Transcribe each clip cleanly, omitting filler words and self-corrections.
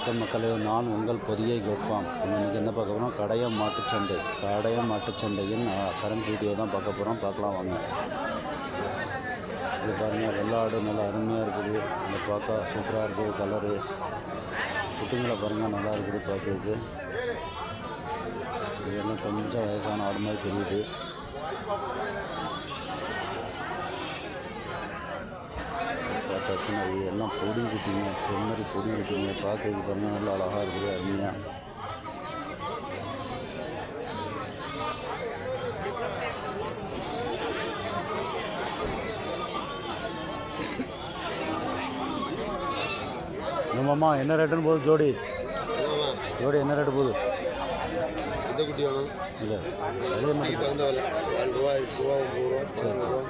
வணக்கம் மக்களே, நான் உங்கள் பொதிகை கோட்ஃபார்ம். இன்றைக்கி என்ன பார்க்க போகிறோம்? கடையம் மாட்டுச்சந்தை. கடையம் மாட்டுச்சந்தையின் கரண்ட் வீடியோ தான் பார்க்க போகிறோம். பார்க்கலாம் வாங்க. இது பாருங்கள், வெள்ளாடு நல்லா அருமையாக இருக்குது. இந்த பார்க்க சூப்பராக இருக்குது. கலரு குட்டிங்களை பாருங்கள், நல்லா இருக்குது பார்க்கறதுக்கு. இதெல்லாம் கொஞ்சம் வயசான ஆடு மாதிரி தெரியுது. பார்த்தாச்சுன்னா எல்லாம் பொடி குட்டிங்க, செம்மறி பொடி குட்டிங்க. பார்க்கறதுக்கு பாருங்கள், நல்லா அழகாக இருக்குது, அருமையாக. நம்மம்மா என்ன ரேட்டுன்னு போகுது ஜோடி? ஜோடி என்ன ரேட்டு போகுது? எந்த குட்டி வேணும்? இல்லை வெளியே மட்டும் தகுந்த விலை 7 ரூபா 8 ரூபா 9 ரூபா 10 ரூபா.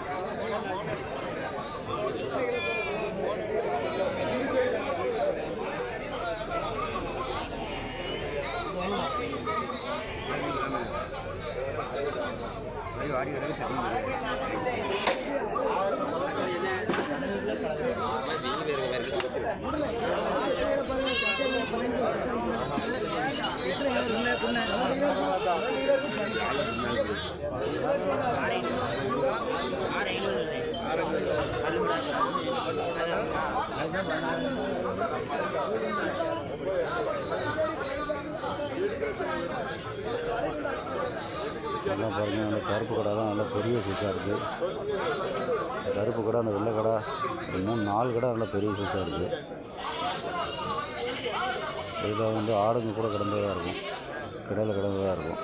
நல்லா பாருங்கள், அந்த கருப்பு கடை தான் நல்லா பெரிய சைஸாக இருக்குது. கருப்பு கடை, அந்த வெள்ளை கடை, 3-4 கடை நல்லா பெரிய சைஸாக இருக்குது. இதில் வந்து ஆடுங்க கூட கிடந்ததாக இருக்கும், கடையில் கிடந்ததாக இருக்கும்.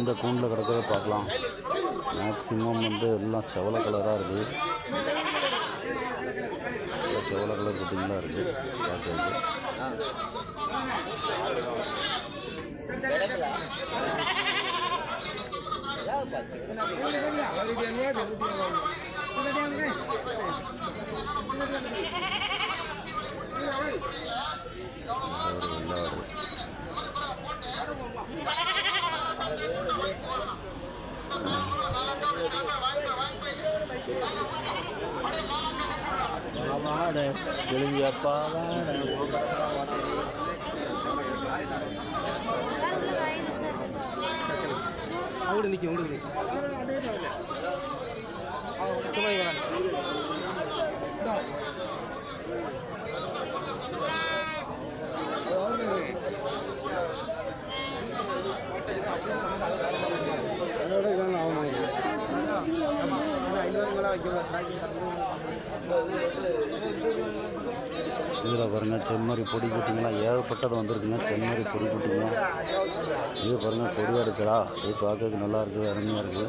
இந்த கூண்டில் கிடக்கிறத பார்க்கலாம். மேக்ஸிமம் வந்து எல்லாம் செவலை கலராக இருக்குது. செவலை கலர் குட்டிங்களா இருக்குது பார்க்கறது. தெளிவியப்பா அவங்களுக்கு நிற்கும் உங்களுக்கு அதோட இதான் ஆகும். இதில் பாருங்கள், செம்மறி பொடி குட்டிங்களாம் ஏகப்பட்டது வந்திருக்குங்க. செம்மறி பொடி குட்டிங்க. இது பாருங்கள், பொடியாக இருக்குடா. இது பார்க்கறதுக்கு நல்லா இருக்குது, அருமையாக இருக்குது.